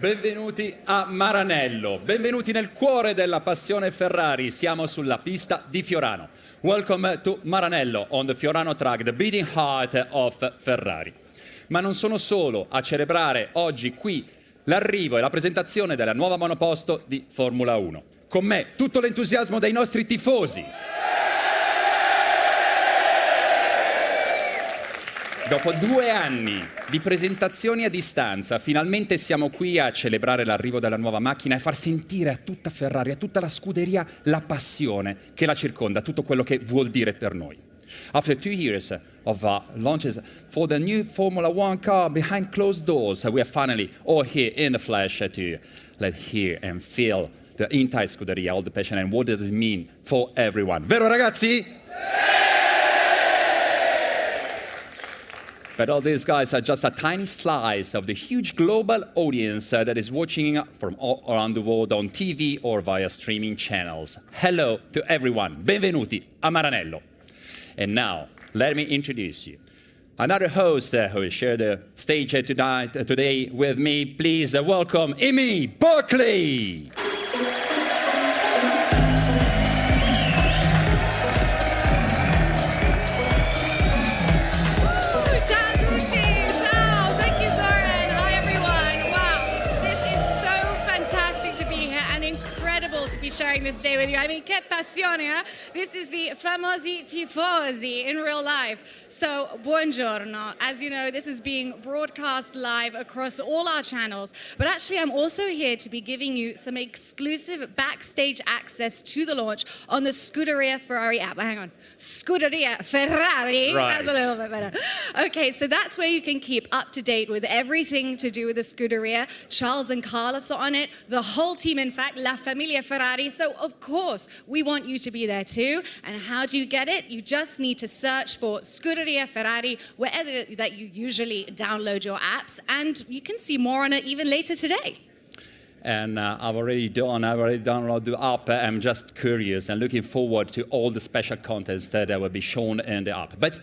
benvenuti a Maranello, benvenuti nel cuore della passione Ferrari, siamo sulla pista di Fiorano. Welcome to Maranello on the Fiorano track, the beating heart of Ferrari. Ma non sono solo a celebrare oggi qui l'arrivo e la presentazione della nuova monoposto di Formula 1. Con me tutto l'entusiasmo dei nostri tifosi. Dopo 2 anni di presentazioni a distanza, finalmente siamo qui a celebrare l'arrivo della nuova macchina e far sentire a tutta Ferrari, a tutta la scuderia, la passione che la circonda, tutto quello che vuol dire per noi. After 2 years of launches for the new Formula 1 car behind closed doors, we are finally all here in the flesh to let hear and feel the entire Scuderia, all the passion and what does it mean for everyone. Vero ragazzi? But all these guys are just a tiny slice of the huge global audience that is watching from all around the world on TV or via streaming channels. Hello to everyone. Benvenuti a Maranello. And now, let me introduce you. Another host who will share the stage today with me. Please welcome Amy Buckley. Sharing this day with you. I mean, che passione, eh? This is the famosi tifosi in real life. So, buongiorno. As you know, this is being broadcast live across all our channels. But actually, I'm also here to be giving you some exclusive backstage access to the launch on the Scuderia Ferrari app. Hang on. Scuderia Ferrari. Right. That's a little bit better. Okay, so that's where you can keep up to date with everything to do with the Scuderia. Charles and Carlos are on it. The whole team, in fact, La Familia Ferrari. So, of course, we want you to be there too. And how do you get it? You just need to search for Scuderia Ferrari wherever that you usually download your apps. And you can see more on it even later today. And I've already downloaded the app. I'm just curious and looking forward to all the special contents that will be shown in the app. But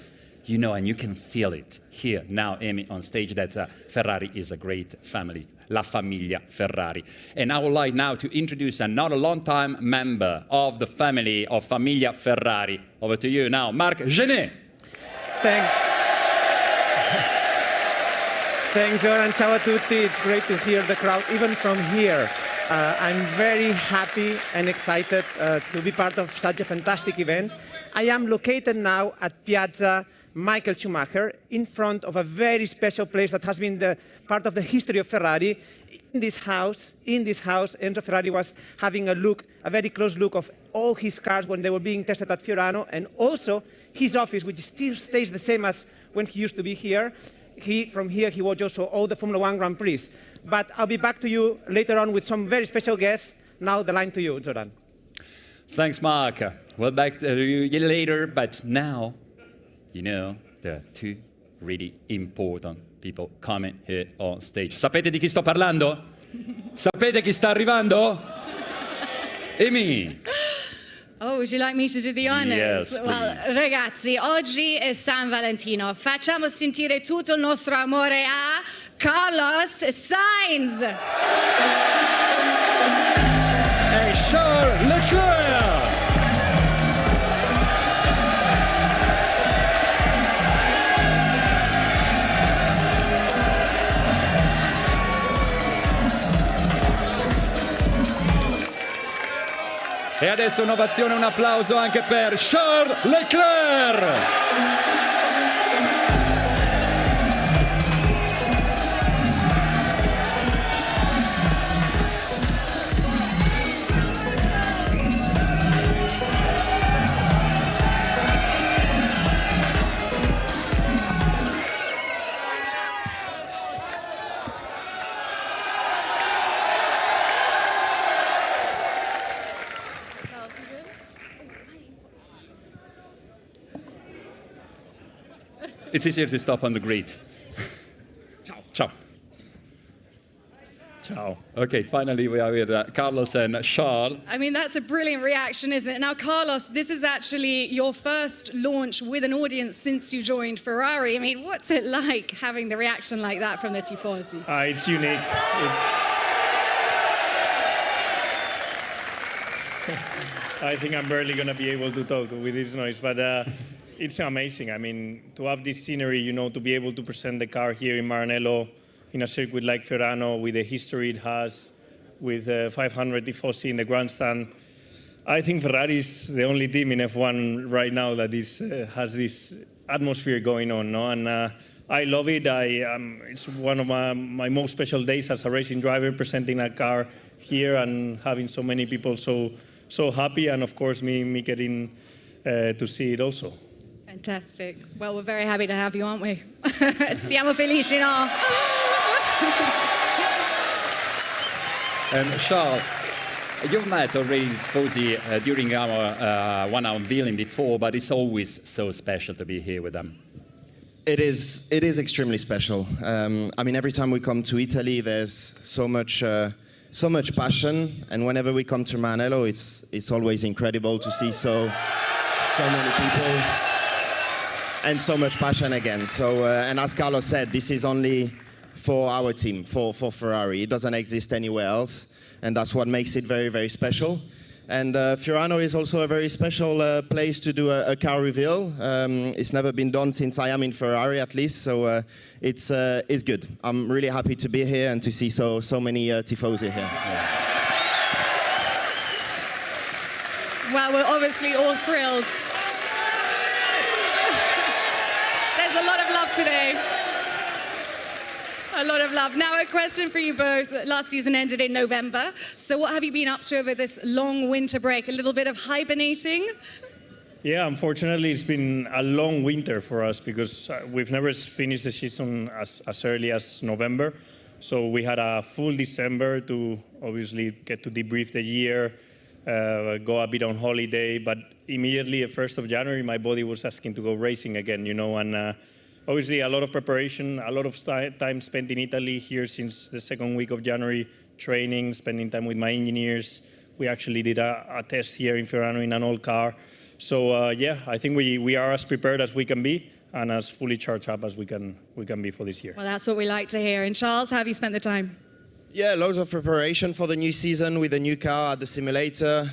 you know, and you can feel it here now, Amy, on stage, that Ferrari is a great family. La Familia Ferrari. And I would like now to introduce another long-time member of the family of Familia Ferrari. Over to you now, Marc Genet. Thanks. Thanks, Zoran. Ciao a tutti. It's great to hear the crowd, even from here. I'm very happy and excited to be part of such a fantastic event. I am located now at Piazza Michael Schumacher, in front of a very special place that has been the part of the history of Ferrari. In this house, Enzo Ferrari was having a very close look of all his cars when they were being tested at Fiorano, and also his office, which still stays the same as when he used to be here. From here, he watched also all the Formula 1 Grand Prix. But I'll be back to you later on with some very special guests. Now the line to you, Zoran. Thanks, Mark. Well, back to you later, but now, you know, there are 2 really important people coming here on stage. Sapete di chi sto parlando? Sapete chi sta arrivando? Amy. Oh, would you like me to do the honors? Yes, well, please. ragazzi, oggi è San Valentino. Facciamo sentire tutto il nostro amore a Carlos Sainz. E Charles Leclerc. E adesso un'ovazione, un applauso anche per Charles Leclerc! It's easier to stop on the grid. Ciao. Ciao. Ciao. Okay, finally we are with Carlos and Charles. I mean, that's a brilliant reaction, isn't it? Now, Carlos, this is actually your first launch with an audience since you joined Ferrari. I mean, what's it like having the reaction like that from the Tifosi? It's unique. I think I'm barely going to be able to talk with this noise, but it's amazing. I mean, to have this scenery, you know, to be able to present the car here in Maranello in a circuit like Ferrano with the history it has, with 500 tifosi in the grandstand. I think Ferrari is the only team in F1 right now that has this atmosphere going on, no? And I love it. It's one of my most special days as a racing driver, presenting a car here and having so many people so happy, and of course me getting to see it also. Fantastic. Well, we're very happy to have you, aren't we? Siamo felici, no? Charles, you've met already Tifosi during our one unveiling before, but it's always so special to be here with them. It is extremely special. I mean, every time we come to Italy, there's so much passion, and whenever we come to Maranello, it's always incredible to see so many people and so much passion again. So, and as Carlos said, this is only for our team, for Ferrari. It doesn't exist anywhere else, and that's what makes it very, very special. And Fiorano is also a very special place to do a car reveal. It's never been done since I am in Ferrari, at least, so it's good. I'm really happy to be here and to see so many tifosi here. Yeah. Well, we're obviously all thrilled. There's a lot of love today. A lot of love. Now, a question for you both. Last season ended in November. So what have you been up to over this long winter break? A little bit of hibernating? Yeah, unfortunately, it's been a long winter for us because we've never finished the season as early as November. So we had a full December to obviously get to debrief the year, go a bit on holiday. But immediately, at 1st of January, my body was asking to go racing again, you know, and obviously, a lot of preparation, a lot of time spent in Italy here since the second week of January, training, spending time with my engineers. We actually did a test here in Ferrano in an old car. So, yeah, I think we are as prepared as we can be and as fully charged up as we can be for this year. Well, that's what we like to hear. And Charles, how have you spent the time? Yeah, loads of preparation for the new season with the new car at the simulator.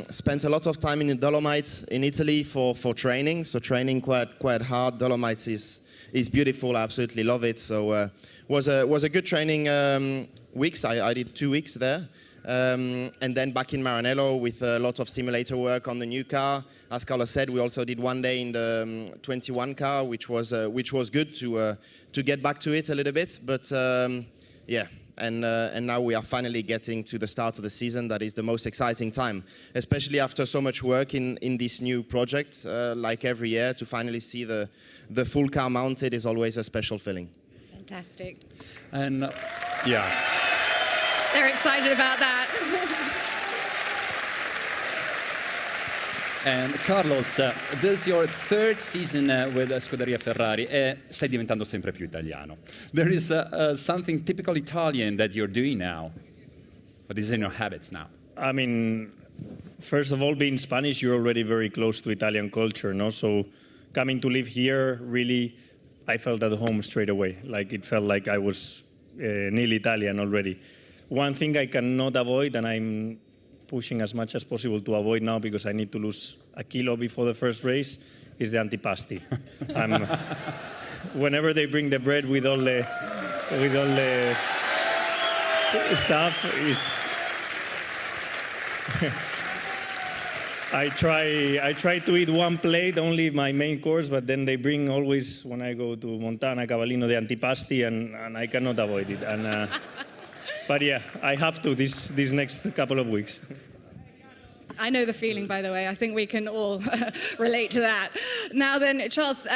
Spent a lot of time in the Dolomites in Italy for training. So training quite hard. Dolomites is beautiful. I absolutely love it. So was a good training weeks. I did 2 weeks there. And then back in Maranello with a lot of simulator work on the new car. As Carlos said, we also did 1 day in the 21 car, which was good to get back to it a little bit. But yeah. And now we are finally getting to the start of the season. That is the most exciting time, especially after so much work in this new project. Like every year, to finally see the full car mounted is always a special feeling. Fantastic. And yeah. They're excited about that. And Carlos, this is your third season with Scuderia Ferrari. Stai diventando sempre più italiano. There is something typical Italian that you're doing now. What is in your habits now? I mean, first of all, being Spanish, you're already very close to Italian culture, no? So coming to live here, really, I felt at home straight away. Like it felt like I was nearly Italian already. One thing I cannot avoid, and I'm pushing as much as possible to avoid now because I need to lose a kilo before the first race, is the antipasti. Whenever they bring the bread with all the stuff, I try to eat one plate, only my main course, but then they bring always, when I go to Montana, Cavallino, the antipasti, and I cannot avoid it. And but yeah, I have to this next couple of weeks. I know the feeling, by the way. I think we can all relate to that. Now then, Charles,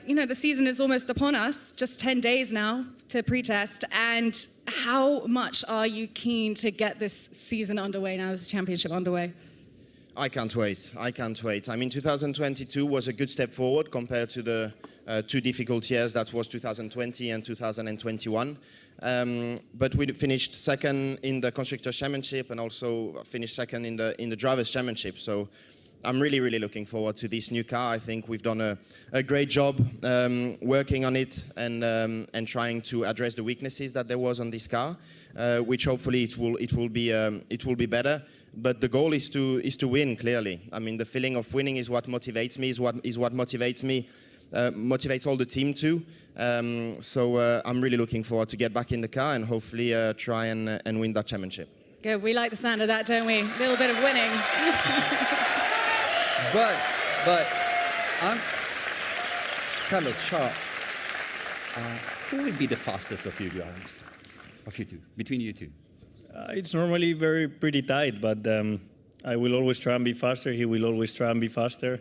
you know, the season is almost upon us, just 10 days now to pre-test. And how much are you keen to get this season underway now, this championship underway? I can't wait. I can't wait. I mean, 2022 was a good step forward compared to the 2 difficult years that was 2020 and 2021. But we finished second in the Constructors' Championship and also finished second in the Drivers' Championship. So I'm really, really looking forward to this new car. I think we've done a great job working on it and trying to address the weaknesses that there was on this car. which hopefully it will be better. But the goal is to win, clearly. I mean, the feeling of winning is what motivates me, motivates all the team too. So I'm really looking forward to get back in the car and hopefully try and win that championship. Good, we like the sound of that, don't we? A little bit of winning. But Carlos, Charles, who will be the fastest of you guys? Of you two, between you two? It's normally pretty tight, but I will always try and be faster. He will always try and be faster.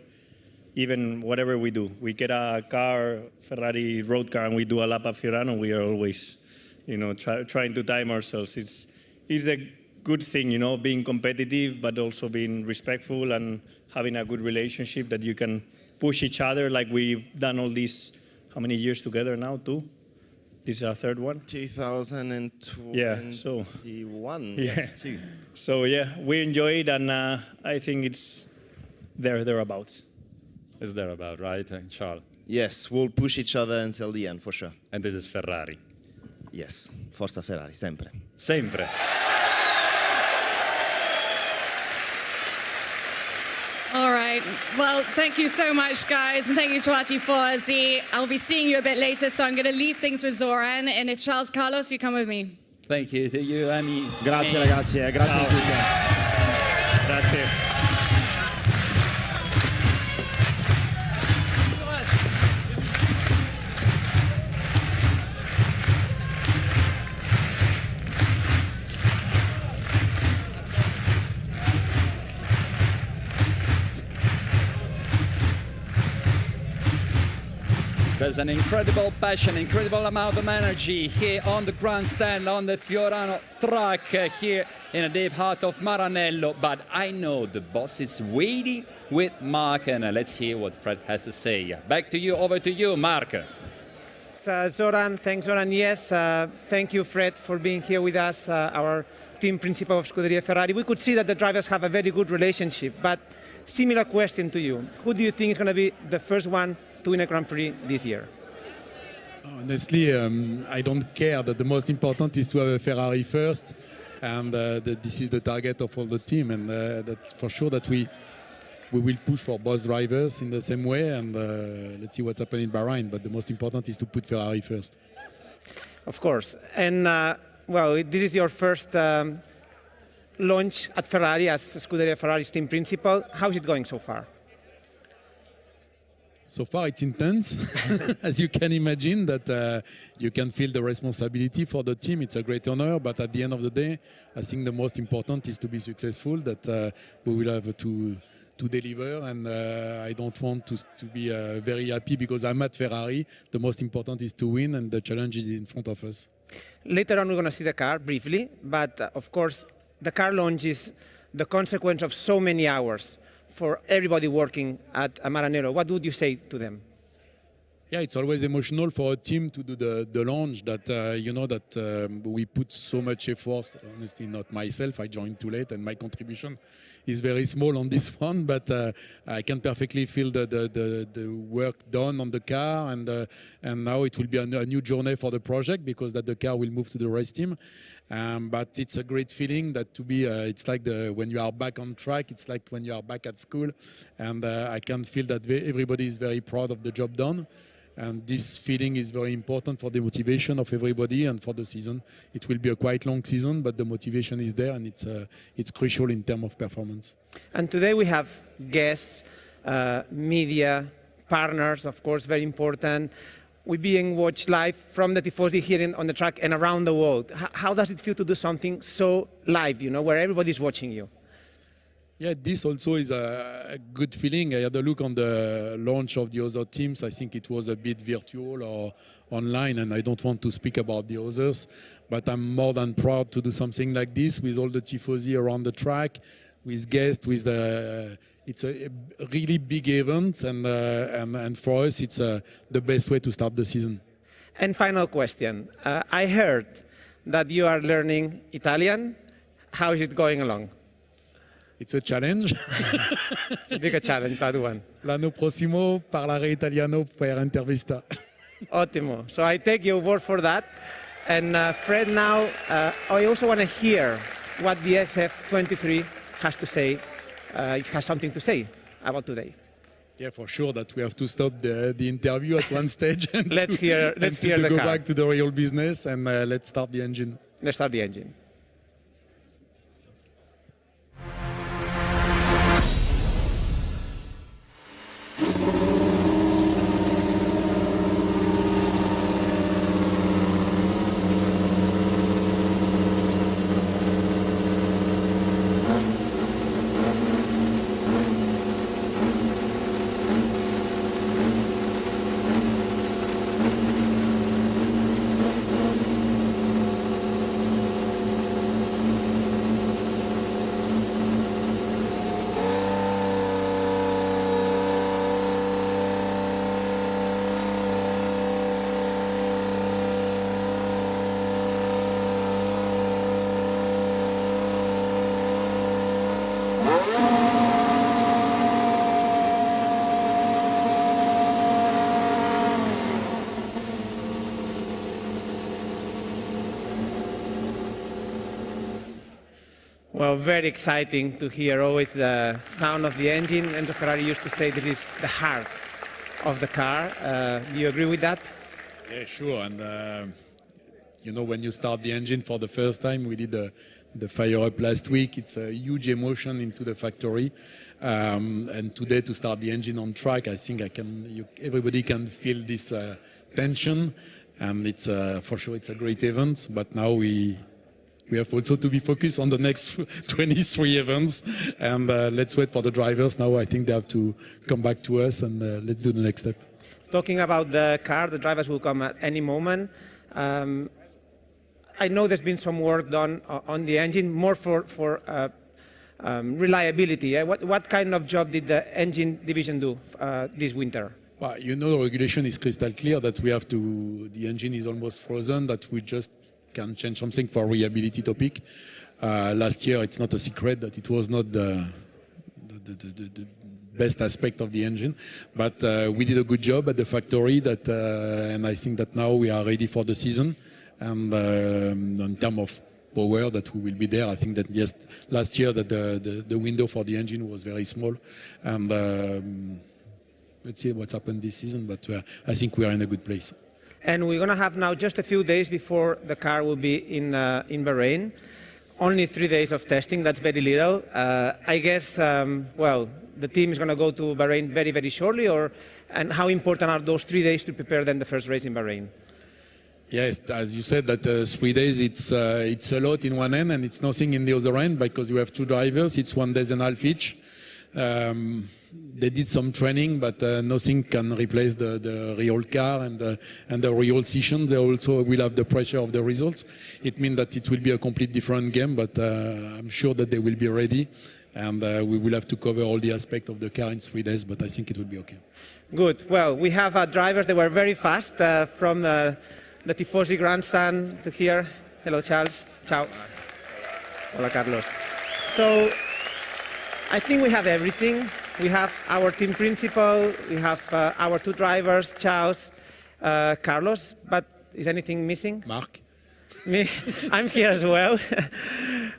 Even whatever we do, we get a car, Ferrari road car, and we do a lap at Fiorano. We are always, trying to time ourselves. It's a good thing, being competitive, but also being respectful and having a good relationship that you can push each other like we've done all these. How many years together now? 2? This is our 3rd one? 2021. Yeah, so. Yes, 2. So, yeah, we enjoy it, and I think it's thereabouts. It's thereabout, right, Charles? Yes, we'll push each other until the end, for sure. And this is Ferrari. Yes, Forza Ferrari, sempre. Sempre. All right. Well, thank you so much, guys, and thank you to our tifosi. I'll be seeing you a bit later, so I'm going to leave things with Zoran, and if Charles Carlos, you come with me. Thank you to you, Amy. Grazie ragazzi, grazie a tutti. Grazie. There's an incredible passion, incredible amount of energy here on the grandstand, on the Fiorano track here in the deep heart of Maranello. But I know the boss is waiting with Mark, and let's hear what Fred has to say. Back to you, over to you, Mark. Zoran, thanks, Zoran. Yes, thank you, Fred, for being here with us, our team principal of Scuderia Ferrari. We could see that the drivers have a very good relationship, but similar question to you. Who do you think is going to be the first one to win a Grand Prix this year? Honestly, I don't care. That the most important is to have a Ferrari first, and this is the target of all the team, and that for sure that we will push for both drivers in the same way, and let's see what's happening in Bahrain. But the most important is to put Ferrari first. Of course, and well, this is your first launch at Ferrari as Scuderia Ferrari's team principal. How's it going so far? So far, it's intense, as you can imagine, that you can feel the responsibility for the team. It's a great honor, but at the end of the day, I think the most important is to be successful, that we will have to deliver, and I don't want to be very happy because I'm at Ferrari. The most important is to win, and the challenge is in front of us. Later on, we're going to see the car briefly, but of course, the car launch is the consequence of so many hours for everybody working at Maranello. What would you say to them? Yeah, it's always emotional for a team to do the launch, that that we put so much effort. Honestly, not myself, I joined too late and my contribution is very small on this one, but I can perfectly feel the work done on the car, and now it will be a new journey for the project, because that the car will move to the race team. But it's a great feeling that to be, it's like when you are back on track, it's like when you are back at school, and I can feel that everybody is very proud of the job done. And this feeling is very important for the motivation of everybody and for the season. It will be a quite long season, but the motivation is there, and it's crucial in terms of performance. And today we have guests, media, partners, of course, very important. We're being watched live from the Tifosi here on the track and around the world. How does it feel to do something so live, where everybody's watching you? Yeah, this also is a good feeling. I had a look on the launch of the other teams. I think it was a bit virtual or online, and I don't want to speak about the others, but I'm more than proud to do something like this with all the tifosi around the track, with guests, it's a really big event, and for us, it's the best way to start the season. And final question. I heard that you are learning Italian. How is it going along? It's a challenge. It's a bigger challenge, that one. L'anno prossimo parlerò italiano per intervista. Ottimo. So I take your word for that. And Fred, now I also want to hear what the SF-23 has to say, if it has something to say about today. Yeah, for sure that we have to stop the interview at one stage and Let's hear the go car. back to the real business, and let's start the engine. Let's start the engine. Well, very exciting to hear always the sound of the engine. Enzo Ferrari used to say this is the heart of the car. Do you agree with that? Yeah, sure. And you know, when you start the engine for the first time, we did the fire up last week. It's a huge emotion into the factory. And today, to start the engine on track, I think everybody can feel this tension. And it's for sure it's a great event. But now we have also to be focused on the next 23 events, and let's wait for the drivers. Now I think they have to come back to us, and let's do the next step. Talking about the car, the drivers will come at any moment. I know there's been some work done on the engine, more for reliability. What kind of job did the engine division do this winter? Well, you know, the regulation is crystal clear that the engine is almost frozen, that we just can change something for reliability topic. Last year, it's not a secret that it was not the best aspect of the engine, but we did a good job at the factory. And I think that now we are ready for the season. And in terms of power, that we will be there. I think that yes, last year that the window for the engine was very small, and let's see what's happened this season. But I think we are in a good place. And we're going to have now just a few days before the car will be in Bahrain. Only 3 days of testing, that's very little. I guess, well, the team is going to go to Bahrain very, very shortly, and how important are those 3 days to prepare then the first race in Bahrain? Yes, as you said, that 3 days, it's a lot in one end and it's nothing in the other end, because you have two drivers, it's 1.5 days each. They did some training, but nothing can replace the real car and the real session. They also will have the pressure of the results. It means that it will be a complete different game, but I'm sure that they will be ready, and we will have to cover all the aspects of the car in 3 days, but I think it will be okay. Good. Well, we have drivers that were very fast from the Tifosi grandstand to here. Hello, Charles. Ciao. Hola, Carlos. So I think we have everything. We have our team principal, we have our two drivers, Charles, Carlos, but is anything missing? Marc? Me? I'm here as well.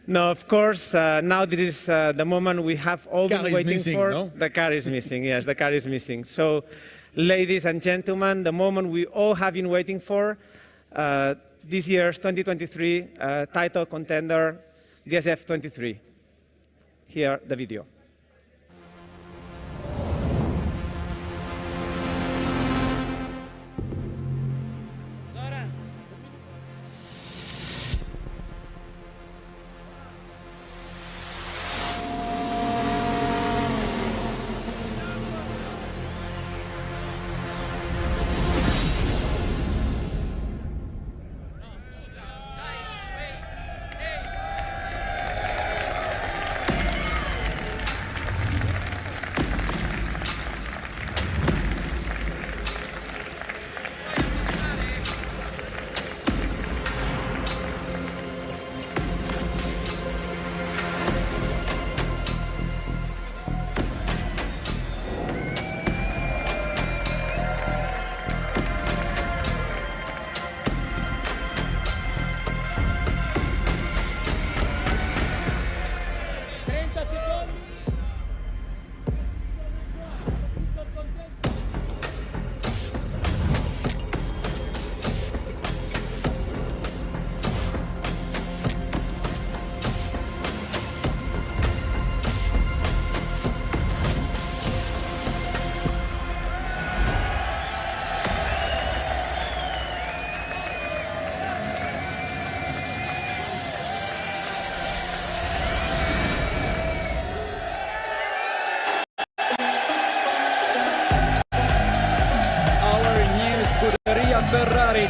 No, of course, now this is the moment we have all been waiting missing, for. no? The car is missing, yes, the car is missing. So, ladies and gentlemen, the moment we all have been waiting for, this year's 2023 title contender, the SF-23. Here, the video.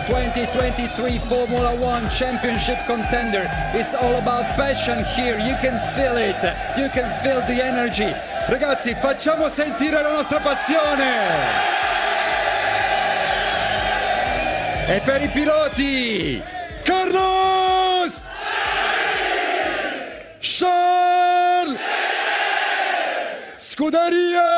2023 Formula One Championship contender. It's all about passion here. You can feel it. You can feel the energy. Ragazzi, facciamo sentire la nostra passione. E per i piloti, Carlos! Charles! Scuderia!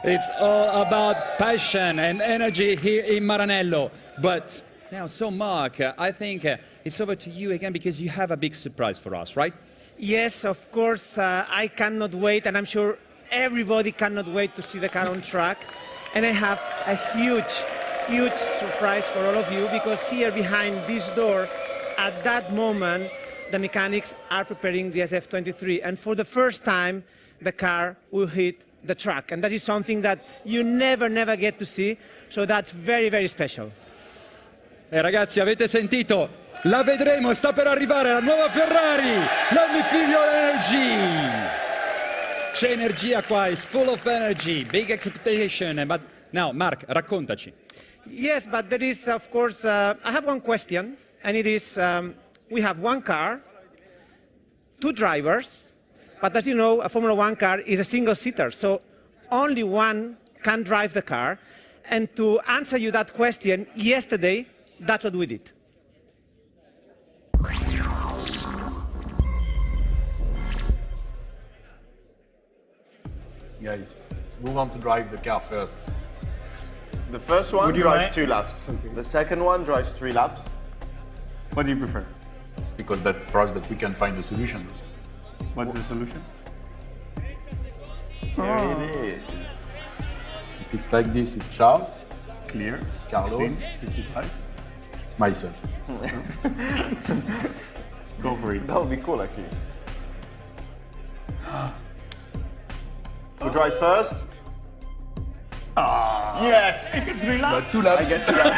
It's all about passion and energy here in Maranello. But now, so Mark, I think it's over to you again because you have a big surprise for us, right? Yes, of course. I cannot wait, and I'm sure everybody cannot wait to see the car on track. And I have a huge surprise for all of you, because here behind this door, at that moment, the mechanics are preparing the SF-23. And for the first time, the car will hit the track. And that is something that you never get to see. So that's very special. Ragazzi, avete sentito? La vedremo, sta per arrivare la nuova Ferrari, l'Unveil Energy. C'è energia qua, it's full of energy, big expectation. But now, Mark, raccontaci. Yes, but there is, of course, I have one question, and it is, we have one car, two drivers, but as you know, a Formula One car is a single-seater, so only one can drive the car. And to answer you that question, yesterday, that's what we did. Guys, who want to drive the car first? The first one drives 2 laps. Okay. The second one drives 3 laps. What do you prefer? Because that proves that we can find a solution. What's the solution? Here it is. If it's like this, it's Charles, Clear. Carlos, 16, 55. myself. Go for it. That would be cool, actually. Who drives first? Yes! 3 laps. But 2 laps. I get 2 laps.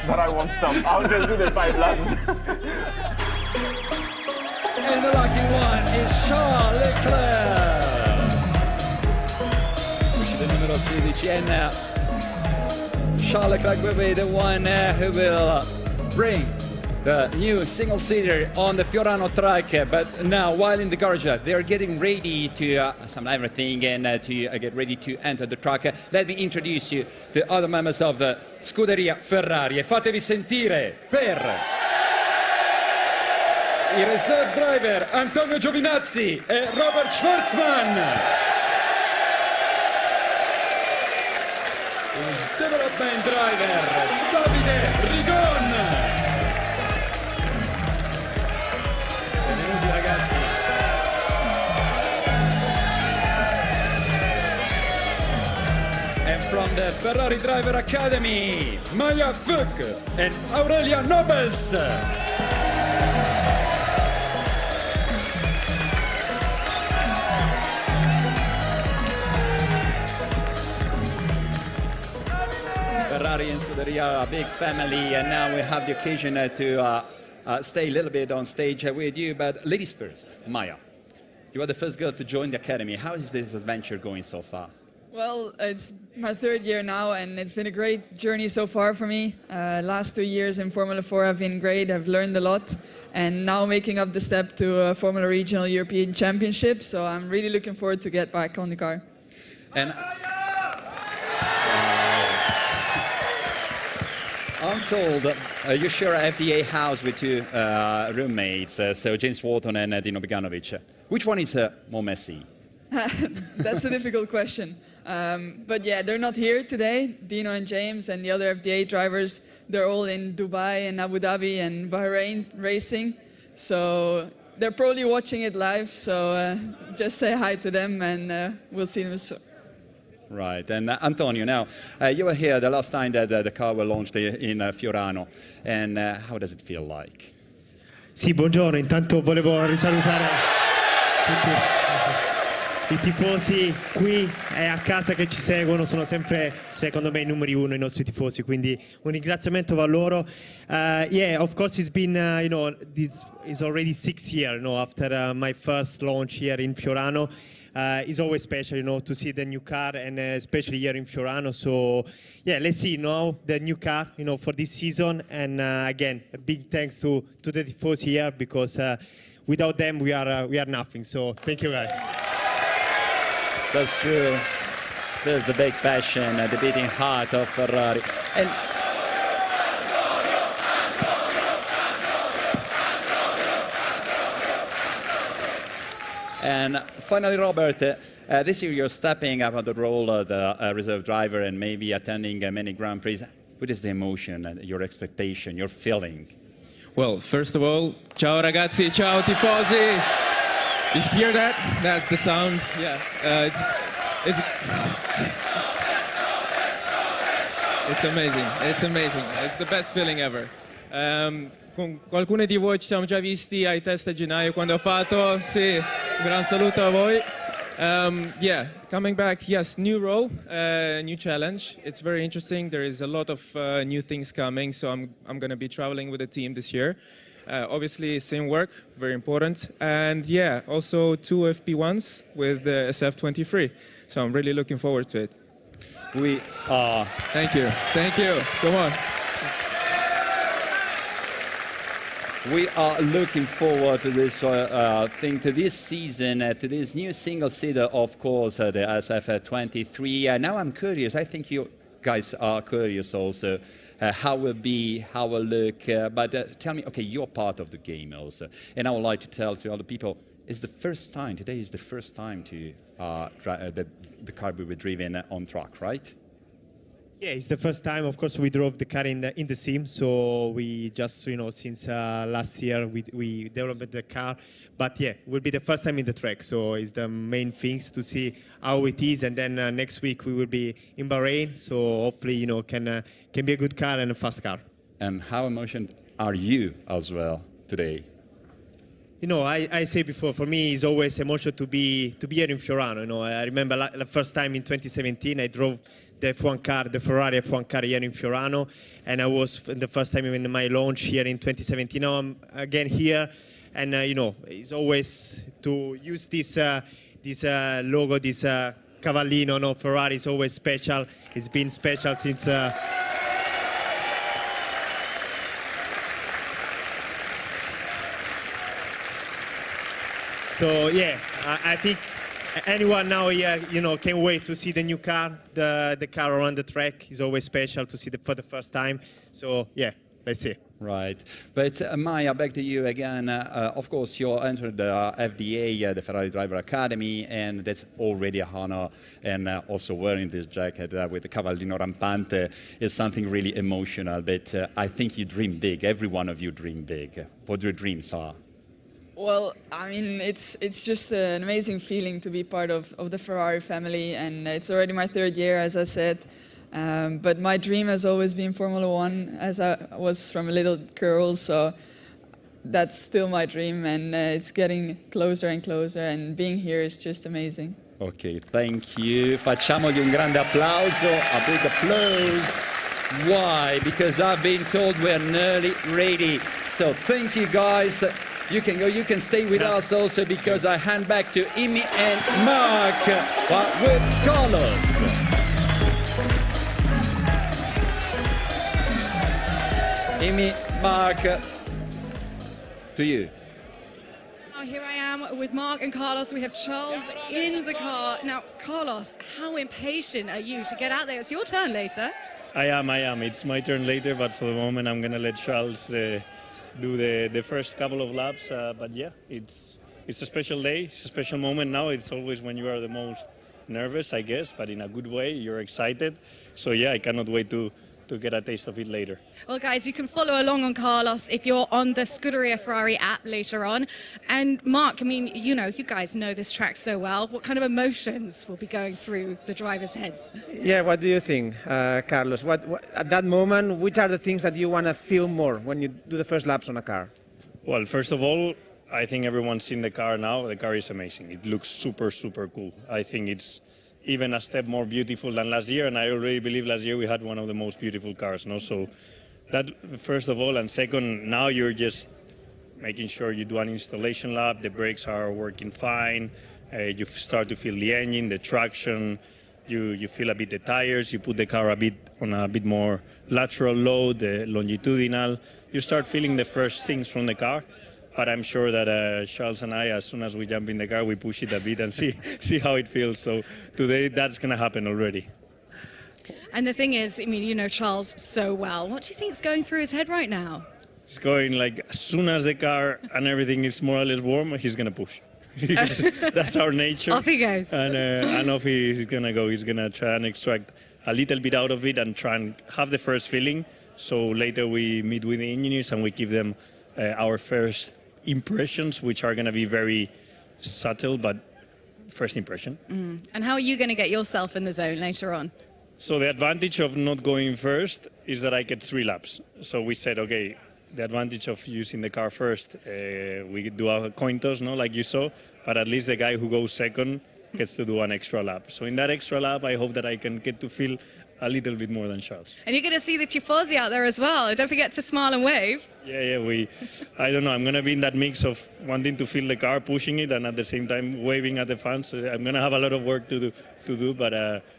But I won't stop. I'll just do the 5 laps. And the lucky one is Charles Leclerc. Uscita numero 16 and Charles Leclerc will be the one who will bring the new single-seater on the Fiorano track. But now, while in the garage, they are getting ready to assemble everything and to get ready to enter the track. Let me introduce you the other members of the Scuderia Ferrari. E fatevi sentire per i reserve driver Antonio Giovinazzi e Robert Schwarzman. Il development driver Davide Rigon. Benvenuti ragazzi. And from the Ferrari Driver Academy, Maya Fuch and Aurelia Nobles. Ferrari and Scuderia are a big family, and now we have the occasion to stay a little bit on stage with you. But ladies first, Maya, you are the first girl to join the academy. How is this adventure going so far? Well, it's my 3rd year now, and it's been a great journey so far for me. Last 2 years in Formula 4 have been great. I've learned a lot, and now making up the step to Formula Regional European Championship. So I'm really looking forward to get back on the car. And I'm told you share a FDA house with 2 roommates, so James Walton and Dino Beganovic. Which one is more messy? That's a difficult question. But yeah, they're not here today. Dino and James and the other FDA drivers, they're all in Dubai and Abu Dhabi and Bahrain racing. So they're probably watching it live. So just say hi to them, and we'll see them soon. Right, and Antonio, now, you were here the last time that the car was launched in Fiorano, and how does it feel like? Sì, buongiorno, intanto volevo risalutare tutti i tifosi qui e a casa che ci seguono, sono sempre, secondo me, i numeri 1 i nostri tifosi, quindi un ringraziamento va a loro. Yeah, of course it's been, this is already 6 years, after my first launch here in Fiorano. it's always special, you know, to see the new car, and especially here in Fiorano. So yeah, let's see now the new car, you know, for this season. And again, a big thanks to the Tifosi here, because without them we are nothing. So thank you, guys. That's true. There's the big passion, the beating heart of Ferrari. And finally, Robert, this year you're stepping up on the role of the reserve driver and maybe attending many Grand Prix. What is the emotion, your expectation, your feeling? Well, first of all, ciao ragazzi, ciao tifosi. You hear that? That's the sound. Yeah, it's amazing. It's amazing. It's the best feeling ever. Con qualcuno di voi ci siamo già visti ai test a gennaio quando ho fatto. Sì, un gran saluto a voi. Yeah, coming back, yes, new role, new challenge. It's very interesting. There is a lot of new things coming, so I'm going to be traveling with the team this year. Obviously, same work, very important. And yeah, also 2 FP1s with the SF-23. So I'm really looking forward to it. We are. Thank you. Thank you. Come on. We are looking forward to this thing, to this season, to this new single-seater, of course, the SF-23. Now I'm curious, I think you guys are curious also, how will be, how will look. But tell me, okay, you're part of the game also. And I would like to tell to other people, it's the first time, today is the first time to the car will be driven on track, right? Yeah, it's the first time. Of course, we drove the car in the sim, so we just, you know, since last year we developed the car. But yeah, it will be the first time in the track, so it's the main things to see how it is. And then next week we will be in Bahrain, so hopefully, you know, can be a good car and a fast car. And how emotional are you as well today? You know, I say before, for me, it's always emotional to be here in Fiorano. You know, I remember the first time in 2017, I drove the F1 car, the Ferrari F1 car here in Fiorano, and I was the first time in my launch here in 2017. Now I'm again here, and you know, it's always to use this logo, this cavallino. No, Ferrari is always special. It's been special since. So yeah, I think anyone now here, you know, can't wait to see the new car. The car around the track is always special to see for the first time. So yeah, let's see. Right. But Maya, back to you again. Of course, you entered the FDA, the Ferrari Driver Academy, and that's already a honor. And also wearing this jacket with the Cavallino Rampante is something really emotional. But I think you dream big. Every one of you dream big. What your dreams are? Well, I mean, it's just an amazing feeling to be part of the Ferrari family, and it's already my 3rd year, as I said. But my dream has always been Formula One, as I was from a little girl, so that's still my dream, and it's getting closer and closer, and being here is just amazing. Okay, thank you. Facciamogli un grande applauso, a big applause. Why? Because I've been told we're nearly ready. So thank you, guys. You can go, you can stay with us also, because I hand back to Imi and Mark with Carlos. Imi, Mark, to you. Now here I am with Mark and Carlos. We have Charles in the car. Now, Carlos, how impatient are you to get out there? It's your turn later. I am. It's my turn later, but for the moment I'm going to let Charles do the first couple of laps. But yeah, it's a special day. It's a special moment now. It's always when you are the most nervous, I guess, but in a good way. You're excited. So yeah, I cannot wait to get a taste of it later. Well, guys, you can follow along on Carlos if you're on the Scuderia Ferrari app later on. And Mark, I mean, you know, you guys know this track so well. What kind of emotions will be going through the drivers' heads? Yeah, what do you think, Carlos? What at that moment, which are the things that you want to feel more when you do the first laps on a car? Well, first of all, I think everyone's seen the car now. The car is amazing. It looks super, super cool. I think it's even a step more beautiful than last year, and I already believe last year we had one of the most beautiful cars, no? So that, first of all, and second, now you're just making sure you do an installation lap, the brakes are working fine, you start to feel the engine, the traction, you feel a bit the tires, you put the car on a bit more lateral load, longitudinal. You start feeling the first things from the car. But I'm sure that Charles and I, as soon as we jump in the car, we push it a bit and see how it feels. So today, that's going to happen already. And the thing is, I mean, you know Charles so well. What do you think is going through his head right now? He's going like, as soon as the car and everything is more or less warm, he's going to push. That's our nature. Off he goes. And off he's going to go. He's going to try and extract a little bit out of it and try and have the first feeling. So later we meet with the engineers and we give them our first impressions, which are going to be very subtle, but first impression. And how are you going to get yourself in the zone later on? So the advantage of not going first is that I get 3 laps. So we said, okay, the advantage of using the car first, we do a coin toss, no, like you saw, but at least the guy who goes second gets to do an extra lap. So in that extra lap, I hope that I can get to feel a little bit more than Charles. And you're going to see the Tifosi out there as well. Don't forget to smile and wave. Yeah, I don't know, I'm going to be in that mix of wanting to feel the car, pushing it, and at the same time waving at the fans. I'm going to have a lot of work to do, but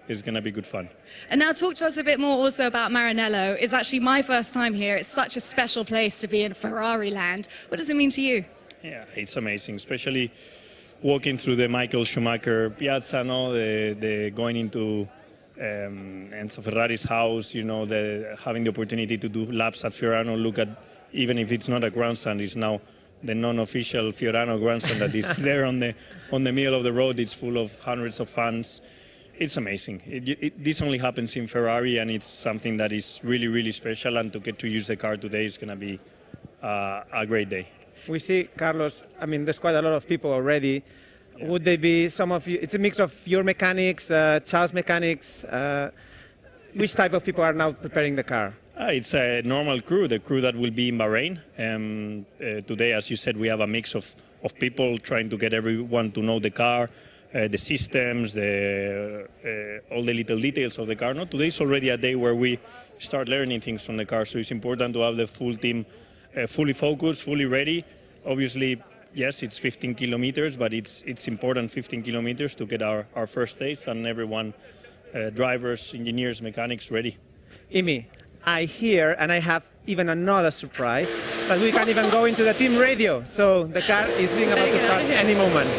it's going to be good fun. And now talk to us a bit more also about Maranello. It's actually my first time here. It's such a special place to be in Ferrari land. What does it mean to you? Yeah, it's amazing, especially walking through the Michael Schumacher Piazza, no? the going into Enzo Ferrari's house, you know, having the opportunity to do laps at Fiorano. Look at, even if it's not a grandstand, it's now the non-official Fiorano grandstand that is there on the middle of the road. It's full of hundreds of fans. It's amazing. This only happens in Ferrari, and it's something that is really, really special. And to get to use the car today is going to be a great day. We see, Carlos, I mean, there's quite a lot of people already. Yeah. Would they be some of you? It's a mix of your mechanics, Charles' mechanics. Which type of people are now preparing the car? It's a normal crew, the crew that will be in Bahrain. Today, as you said, we have a mix of people trying to get everyone to know the car, the systems, all the little details of the car. No, today's already a day where we start learning things from the car, so it's important to have the full team fully focused, fully ready. Obviously, yes, it's 15 kilometers, but it's important 15 kilometers to get our first taste and everyone, drivers, engineers, mechanics, ready. Imi, I hear, and I have even another surprise, that we can even go into the team radio. So the car is being about to start any moment.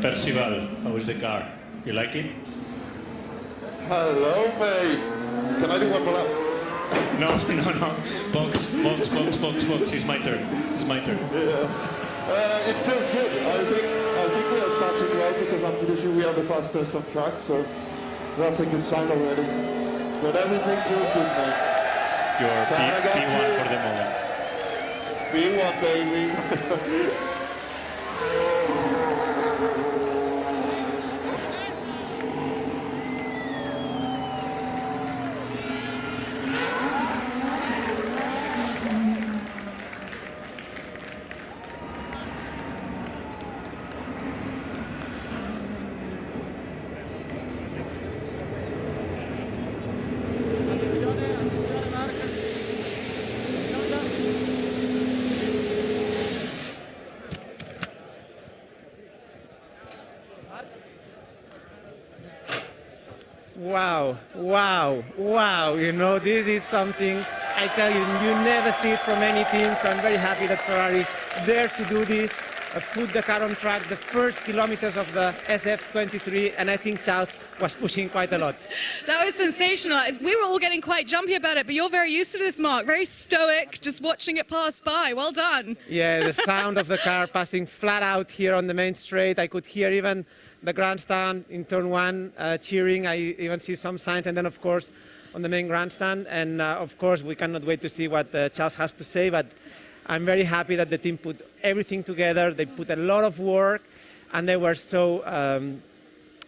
Percival, how is the car? You like it? Hello, mate. Can I do one more lap? No. Box. It's my turn. Yeah. It feels good. I think we are starting well because I'm pretty sure we are the fastest on track, so that's a good sign already. But everything feels good, mate. You're P1 for the moment. P1, baby. Wow. You know, this is something, I tell you never see it from any team, so I'm very happy that Ferrari dared to do this, put the car on track, the first kilometers of the SF-23, and I think Charles was pushing quite a lot. That was sensational. We were all getting quite jumpy about it, but you're very used to this, Mark. Very stoic, just watching it pass by. Well done. Yeah, the sound of the car passing flat out here on the main straight. I could hear even the grandstand in turn one cheering. I even see some signs, and then of course on the main grandstand. And of course we cannot wait to see what Charles has to say, but I'm very happy that the team put everything together. They put a lot of work, and they were so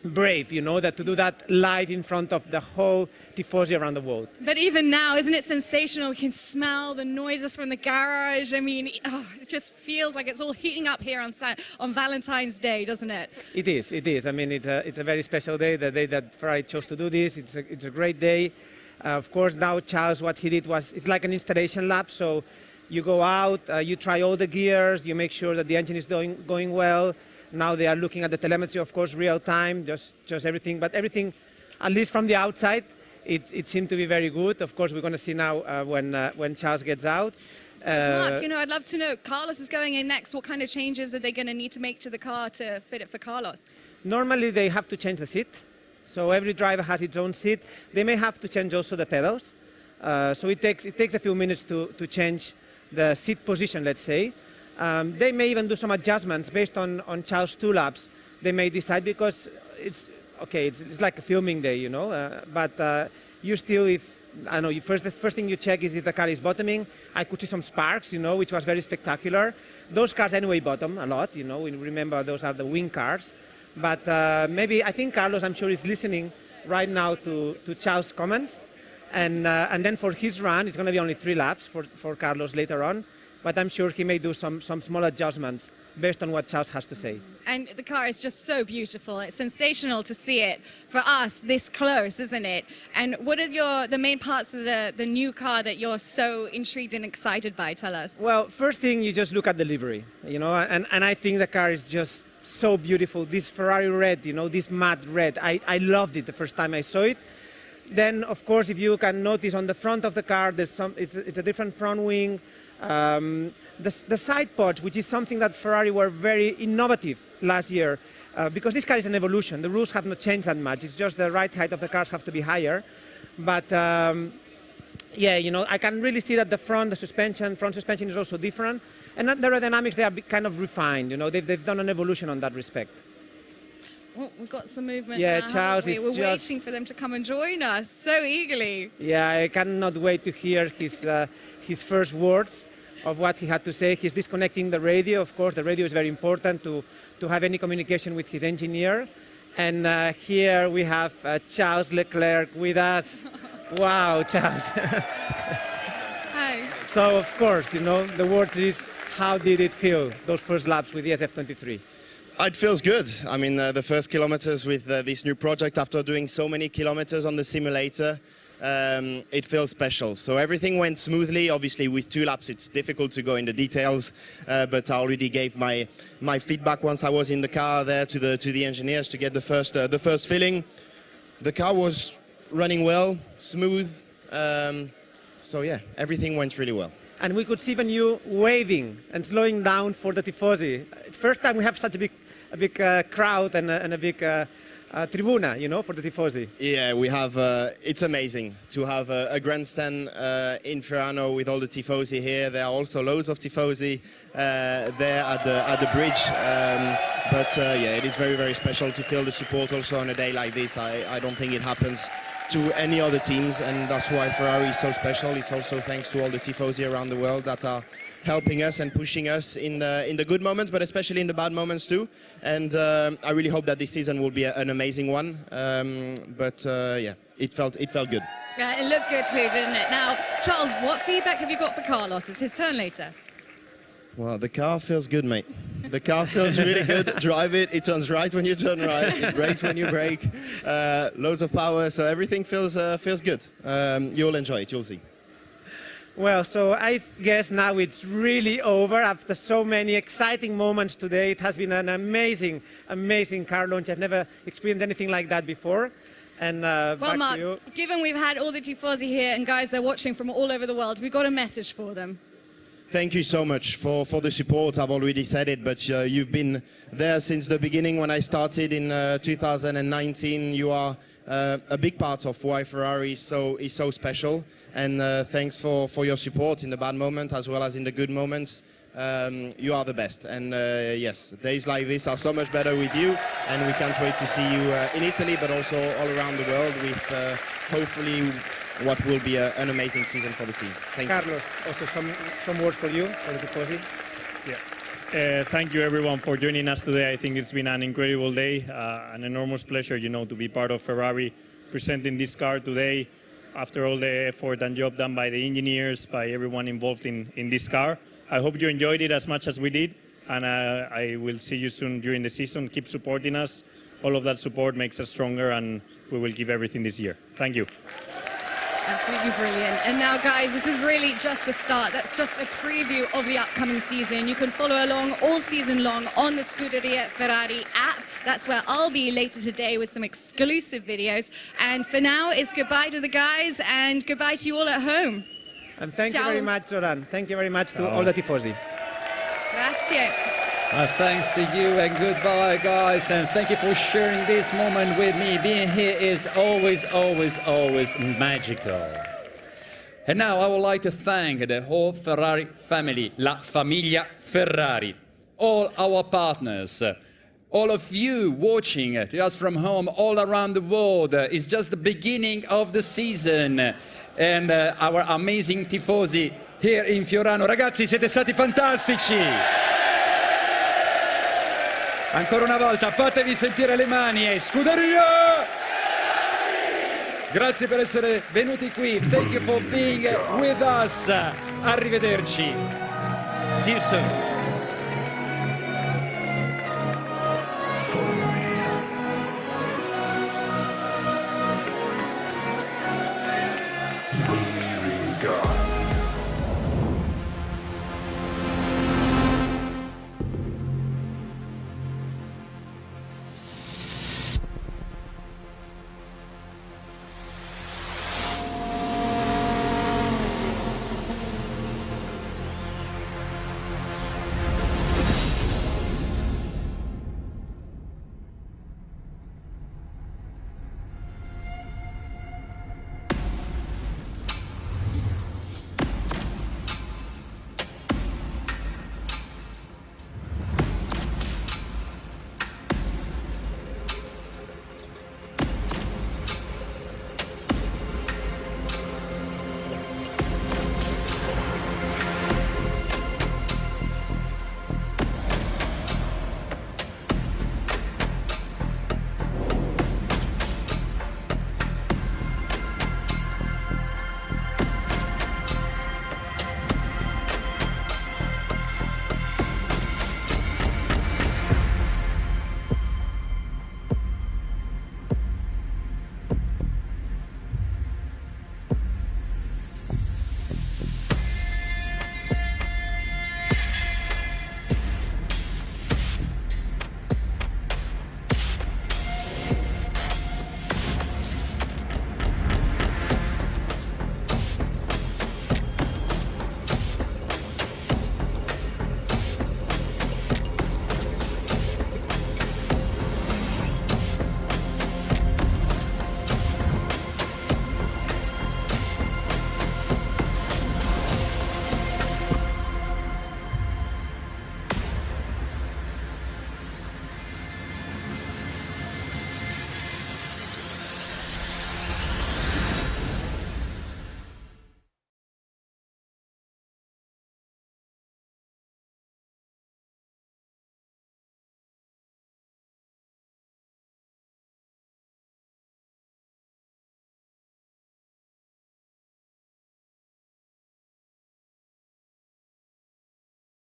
brave, you know, that to do that live in front of the whole tifosi around the world. But even now, isn't it sensational? We can smell the noises from the garage. I mean, it just feels like it's all heating up here on Valentine's Day, doesn't it? It is. I mean, it's a very special day, the day that Ferrari chose to do this. It's a great day. Of course, now Charles, what he did was, it's like an installation lap. So you go out, you try all the gears, you make sure that the engine is going well. Now they are looking at the telemetry, of course, real time, just everything. But everything, at least from the outside, it seemed to be very good. Of course, we're going to see now when Charles gets out. Mark, you know, I'd love to know, Carlos is going in next. What kind of changes are they going to need to make to the car to fit it for Carlos? Normally, they have to change the seat. So every driver has its own seat. They may have to change also the pedals. So it takes a few minutes to change the seat position, let's say. They may even do some adjustments based on Charles' 2 laps. They may decide, because it's like a filming day, you know. But you still, the first thing you check is if the car is bottoming. I could see some sparks, you know, which was very spectacular. Those cars anyway bottom a lot, you know. We remember those are the wing cars. But I think Carlos, I'm sure, is listening right now to Charles' comments. And then for his run, it's going to be only 3 laps for Carlos later on. But I'm sure he may do some small adjustments based on what Charles has to say. And the car is just so beautiful. It's sensational to see it for us this close, isn't it? And what are the main parts of the new car that you're so intrigued and excited by? Tell us. Well, first thing, you just look at the livery, you know, and I think the car is just so beautiful. This Ferrari red, you know, this matte red. I loved it the first time I saw it. Then, of course, if you can notice on the front of the car, it's a different front wing. The side pods, which is something that Ferrari were very innovative last year, because this car is an evolution. The rules have not changed that much. It's just the ride height of the cars have to be higher. But yeah, you know, I can really see that the front suspension is also different. And the aerodynamics, they are kind of refined. You know, they've done an evolution on that respect. Oh, we've got some movement. Yeah, now, Charles is We're waiting for them to come and join us so eagerly. Yeah, I cannot wait to hear his first words of what he had to say. He's disconnecting the radio. Of course, the radio is very important to have any communication with his engineer. And here we have Charles Leclerc with us. Wow, Charles. Hi. So, of course, you know, the words is, how did it feel, those first laps with the SF-23? It feels good. I mean, the first kilometers with this new project, after doing so many kilometers on the simulator, it feels special. So everything went smoothly. Obviously, with 2 laps, it's difficult to go into details, but I already gave my feedback once I was in the car there to the engineers to get the first feeling. The car was running well, smooth. So yeah, everything went really well. And we could see even you waving and slowing down for the tifosi. First time we have such a big crowd and a big tribuna, you know, for the tifosi. Yeah, we have. It's amazing to have a grandstand in Fiorano with all the tifosi here. There are also loads of tifosi there at the bridge. Yeah, it is very, very special to feel the support also on a day like this. I don't think it happens to any other teams, and that's why Ferrari is so special. It's also thanks to all the tifosi around the world that are helping us and pushing us in the good moments, but especially in the bad moments too. And I really hope that this season will be an amazing one. Yeah, it felt good. Yeah, it looked good too, didn't it? Now, Charles, what feedback have you got for Carlos? It's his turn later. Well, the car feels good, mate. The car feels really good. Drive it, it turns right when you turn right, it brakes when you brake, loads of power, so everything feels good. You'll enjoy it, you'll see. Well, so I guess now it's really over after so many exciting moments today. It has been an amazing, amazing car launch. I've never experienced anything like that before. And well, back Mark, to you. given we've had all the tifosi here and guys, they're watching from all over the world, we've got a message for them. Thank you so much for the support. I've already said it, but you've been there since the beginning when I started in 2019. You are a big part of why Ferrari is so special. And thanks for your support in the bad moment as well as in the good moments. You are the best. And yes, days like this are so much better with you. And we can't wait to see you in Italy, but also all around the world with hopefully what will be an amazing season for the team. Thank you. Carlos, also some words for you, for the tifosi. Yeah. Thank you everyone for joining us today. I think it's been an incredible day, an enormous pleasure, you know, to be part of Ferrari presenting this car today after all the effort and job done by the engineers, by everyone involved in this car. I hope you enjoyed it as much as we did, and I will see you soon during the season. Keep supporting us. All of that support makes us stronger, and we will give everything this year. Thank you. Absolutely brilliant. And now, guys, this is really just the start. That's just a preview of the upcoming season. You can follow along all season long on the Scuderia Ferrari app. That's where I'll be later today with some exclusive videos. And for now, it's goodbye to the guys and goodbye to you all at home. And thank Ciao. you very much, Zoran. Thank you very much to all the tifosi. Grazie. Thanks to you and goodbye, guys. And thank you for sharing this moment with me. Being here is always, always, always magical. And now I would like to thank the whole Ferrari family, La Famiglia Ferrari, all our partners, all of you watching just from home all around the world. It's just the beginning of the season. And our amazing tifosi here in Fiorano. Ragazzi, siete stati fantastici! Ancora una volta, fatevi sentire le mani e Scuderia! Grazie per essere venuti qui. Thank you for being with us. Arrivederci. See you soon.